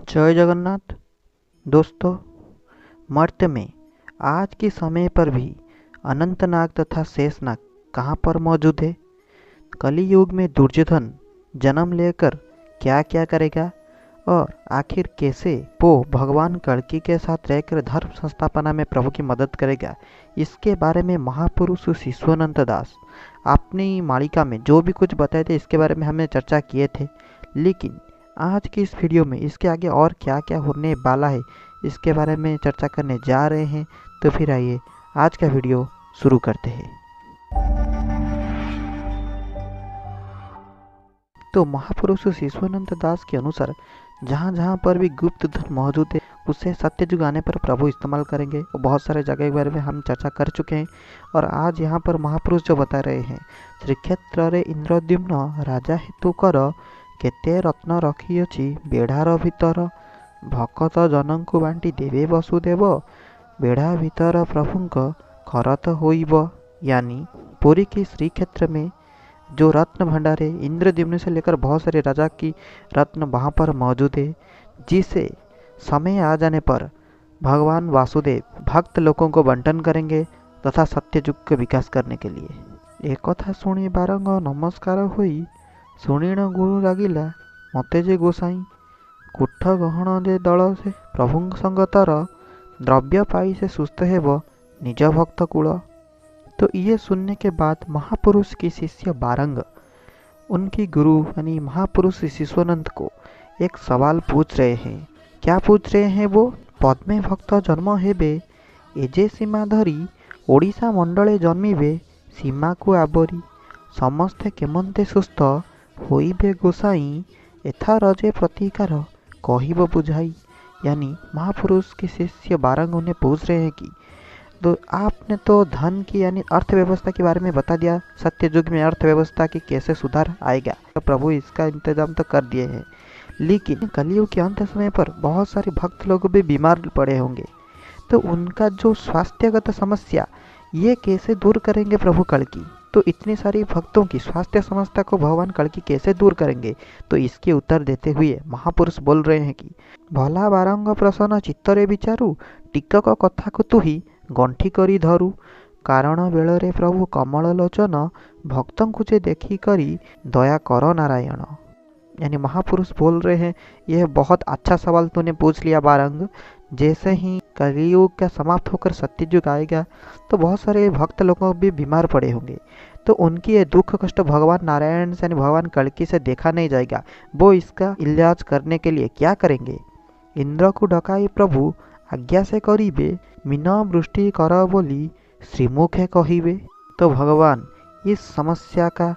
जय जगन्नाथ। दोस्तों, मर्त्य में आज के समय पर भी अनंतनाग तथा शेषनाग कहाँ पर मौजूद है? कली युग में दुर्योधन जन्म लेकर क्या क्या करेगा और आखिर कैसे वो भगवान कल्कि के साथ रहकर धर्म संस्थापना में प्रभु की मदद करेगा, इसके बारे में महापुरुष शिशुअनंत दास अपनी मालिका में जो भी कुछ बताए थे इसके बारे में हमने चर्चा किए थे। लेकिन आज की इस वीडियो में इसके आगे और क्या क्या होने वाला है इसके बारे में चर्चा करने जा रहे हैं। तो फिर आइए आज का वीडियो शुरू करते हैं। तो महापुरुष शिशुअनंत दास के अनुसार जहाँ जहाँ पर भी गुप्त धन मौजूद है उसे सत्य युग आने पर प्रभु इस्तेमाल करेंगे। और बहुत सारे जगह के बारे में हम चर्चा कर चुके हैं और आज यहाँ पर महापुरुष जो बता रहे हैं, श्रीक्षेत्र रे इंद्रद्युम्न राजा हेतु कर केते रत्न रखिअछि बेढ़ार भीतर भकत जनंकु बांटी देवे वसुदेव बेढ़ा भीतर प्रभुंक खरत होइब। यानी पुरी की श्रीक्षेत्र में जो रत्न भंडार है, इंद्रद्युम्न से लेकर बहुत सारे राजा की रत्न वहाँ पर मौजूद है, जिसे समय आ जाने पर भगवान वासुदेव भक्त लोगों को बंटन करेंगे तथा सत्य युग का विकास करने के लिए। एक कथा शुणी बारंग नमस्कार होई शुणीण गुरु लागिला मते जे गोसाई कुठ गहण जे दल से प्रभु संगतर द्रव्य पाई से सुस्थ हेब निज भक्त कुल। तो ये सुनने के बाद महापुरुष की शिष्य बारंग उनकी गुरु यानी महापुरुष शिशुअनंत को एक सवाल पूछ रहे हैं। क्या पूछ रहे हैं वो? पद्मे भक्त जन्म हेबे एजे सीमा धरी ओडिशा मंडले जन्मिबे सीमा को आवरी समस्ते केमंते सुस्थ होइबे गोसाई एथा रजे प्रतिकार कहिब बुझाई। यानी महापुरुष के शिष्य बारंग उन्हें पूछ रहे हैं कि तो आपने तो धन की यानी अर्थव्यवस्था के बारे में बता दिया, सत्य युग में अर्थव्यवस्था की कैसे सुधार आएगा, तो प्रभु इसका इंतजाम तो कर दिए हैं। लेकिन कलियुग के अंत समय पर बहुत सारे भक्त लोग भी बीमार पड़े होंगे, तो उनका जो स्वास्थ्यगत समस्या ये कैसे दूर करेंगे प्रभु कल्कि? तो इतनी सारी भक्तों की स्वास्थ्य समस्या को भगवान कल्कि कैसे दूर करेंगे? तो इसके उत्तर देते हुए महापुरुष बोल रहे हैं कि भला बारंग प्रसन्न चित्तरे विचारू टिकक कथा को तु ही गंठी करी धरू कारण बेलरे प्रभु कमल लोचन भक्तों को जे देखी करी दया करो नारायण। यानी महापुरुष बोल रहे हैं, यह बहुत अच्छा सवाल तूने पूछ लिया बारंग। जैसे ही कलियुग का समाप्त होकर सत्य युग आएगा तो बहुत सारे भक्त लोगों भी बीमार पड़े होंगे, तो उनकी ये दुख कष्ट भगवान नारायण से यानी भगवान कल्कि से देखा नहीं जाएगा। वो इसका इलाज करने के लिए क्या करेंगे? इंद्र को डकाई प्रभु आज्ञा से करीबे मीना वृष्टि कर बोली श्रीमुखे कहिबे। तो भगवान इस समस्या का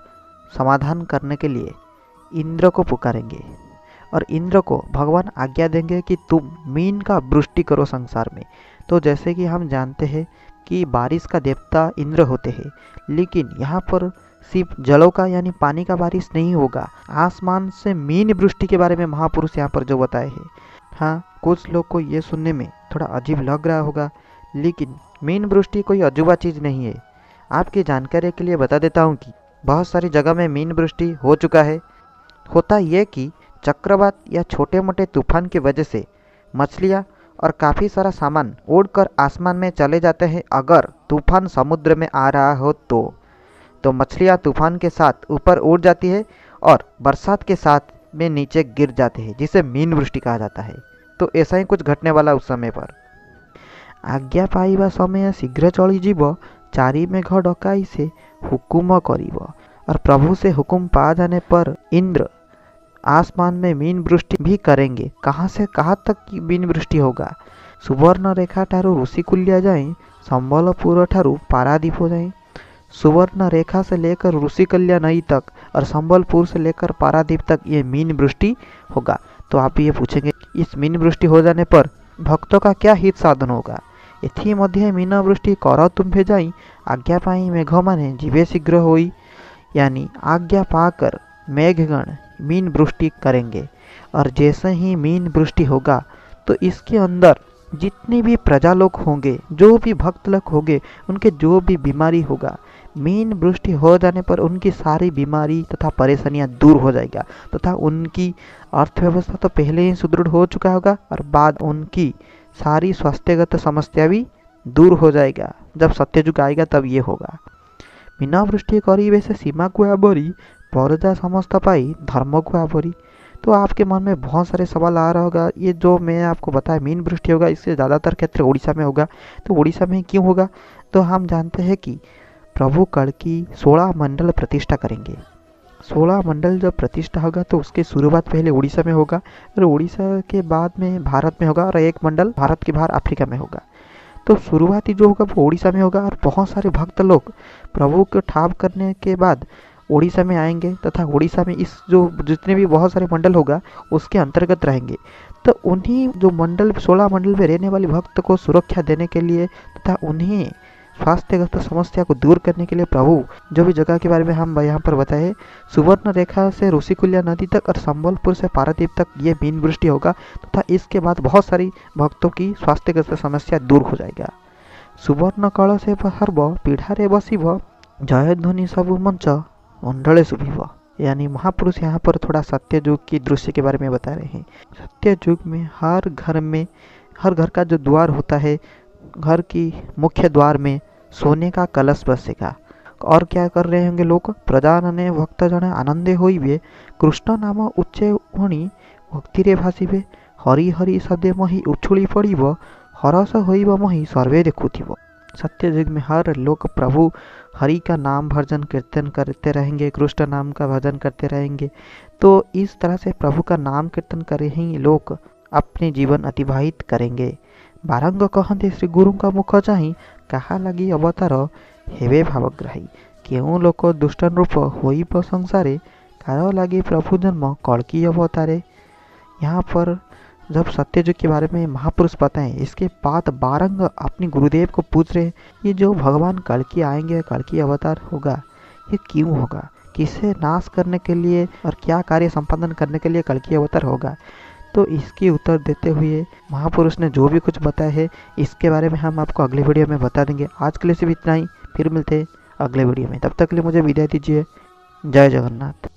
समाधान करने के लिए इंद्र को पुकारेंगे और इंद्र को भगवान आज्ञा देंगे कि तुम मीन का वृष्टि करो संसार में। तो जैसे कि हम जानते हैं कि बारिश का देवता इंद्र होते हैं, लेकिन यहाँ पर सिर्फ जलों का यानी पानी का बारिश नहीं होगा, आसमान से मीन वृष्टि के बारे में महापुरुष यहाँ पर जो बताए हैं। हाँ, कुछ लोग को ये सुनने में थोड़ा अजीब लग रहा होगा, लेकिन मीन वृष्टि कोई अजूबा चीज़ नहीं है। आपकी जानकारी के लिए बता देता हूँ कि बहुत सारी जगह में मीन वृष्टि हो चुका है। होता यह कि चक्रवात या छोटे मोटे तूफान की वजह से मछलियाँ और काफ़ी सारा सामान उड़कर आसमान में चले जाते हैं। अगर तूफान समुद्र में आ रहा हो तो मछलियाँ तूफान के साथ ऊपर उड़ जाती है और बरसात के साथ में नीचे गिर जाते हैं, जिसे मीन वृष्टि कहा जाता है। तो ऐसा ही कुछ घटने वाला उस समय पर। आज्ञा पाइबा समय शीघ्र चली जीव चारि मेघ डकाई से हुकुम करीब। और प्रभु से हुकुम पा जाने पर इंद्र आसमान में मीन वृष्टि भी करेंगे। कहाँ से कहाँ तक की मीन वृष्टि होगा? सुवर्ण रेखा ठारू ऋषिकुल्या जाए संबलपुर ठारू पारादीप जाए। सुवर्ण रेखा से लेकर ऋषिकुल्या नई तक और संबलपुर से लेकर पारादीप तक ये मीन वृष्टि होगा। तो आप ये पूछेंगे, इस मीन वृष्टि हो जाने पर भक्तों का क्या हित साधन होगा? एथि मध्य मीन वृष्टि कर तुम्हें जाई आज्ञा पाई मेघ माने जीवे शीघ्र होई। यानी आज्ञा पाकर मेघगण मीन वृष्टि करेंगे और जैसे ही मीन वृष्टि होगा तो इसके अंदर जितने भी प्रजा लोग होंगे, जो भी भक्त लोग होंगे, उनके जो भी बीमारी होगा, मीन वृष्टि हो जाने पर उनकी सारी बीमारी तथा परेशानियां दूर हो जाएगा तथा उनकी अर्थव्यवस्था तो पहले ही सुदृढ़ हो चुका होगा और बाद उनकी सारी स्वास्थ्यगत समस्या भी दूर हो जाएगा। जब सत्ययुग आएगा तब ये होगा। बिना वृष्टि करी से सीमा को आबरी परजा समस्त पाई धर्म को आबरी। तो आपके मन में बहुत सारे सवाल आ रहा होगा, ये जो मैं आपको बताया मीन वृष्टि होगा, इससे ज़्यादातर क्षेत्र उड़ीसा में होगा। तो उड़ीसा में क्यों होगा? तो हम जानते हैं कि प्रभु कल्कि 16 मंडल प्रतिष्ठा करेंगे। 16 मंडल जब प्रतिष्ठा होगा तो उसकी शुरुआत पहले उड़ीसा में होगा और उड़ीसा के बाद में भारत में होगा और एक मंडल भारत के बाहर अफ्रीका में होगा। तो शुरुआती जो होगा वो उड़ीसा में होगा और बहुत सारे भक्त लोग प्रभु को ठाव करने के बाद उड़ीसा में आएंगे तथा उड़ीसा में इस जो जितने भी बहुत सारे मंडल होगा उसके अंतर्गत रहेंगे। तो उन्हीं जो मंडल 16 मंडल में रहने वाले भक्त को सुरक्षा देने के लिए तथा उन्हें स्वास्थ्यगत समस्या को दूर करने के लिए प्रभु जो भी जगह के बारे में हम यहाँ पर बताए, सुवर्ण रेखा से ऋषिकुल्या नदी तक और संबलपुर से पारादीप तक ये मीन वृष्टि होगा तथा इसके बाद बहुत सारी भक्तों की स्वास्थ्यगत समस्या दूर हो जाएगा। सुवर्ण कल से हर्ब पीढ़ारे बसिब जयध्वनि सब मंच मंडले शुभिव। यानी महापुरुष यहाँ पर थोड़ा सत्ययुग की दृश्य के बारे में बता रहे हैं। सत्ययुग में हर घर का जो द्वार होता है, घर की मुख्य द्वार में सोने का कलश बसेगा। और क्या कर रहे होंगे लोग? प्रजानने भक्तजन आनंदे होइबे कृष्ण नाम उच्चे वणी भक्तिरे भासिबे हरि हरि सदे मही उछुली पड़िब हरस होइब मही सर्वे देखुथिब। सत्ययुग में हर लोग प्रभु हरि का नाम भजन कीर्तन करते रहेंगे, कृष्ण नाम का भजन करते रहेंगे। तो इस तरह से प्रभु का नाम कीर्तन कर ही लोग अपने जीवन अतिबाहित करेंगे। बारंग कहते श्री गुरु का मुख चाही कहा लगी अवतार हेवे भावग्राही। क्यों लोक दुष्टन रूप होइब संसारे कारो लगी प्रभु जन्म कल्कि अवतारे। यहाँ पर जब सत्ययुग के बारे में महापुरुष बताएं, इसके बाद बारंग अपने गुरुदेव को पूछ रहे ये जो भगवान कल्कि आएंगे, कल्कि अवतार होगा, ये क्यों होगा, किसे नाश करने के लिए और क्या कार्य संपादन करने के लिए कल्कि अवतार होगा। तो इसकी उत्तर देते हुए महापुरुष ने जो भी कुछ बताया है इसके बारे में हम आपको अगले वीडियो में बता देंगे। आज के लिए सिर्फ इतना ही, फिर मिलते हैं अगले वीडियो में। तब तक के लिए मुझे विदाई दीजिए। जय जगन्नाथ।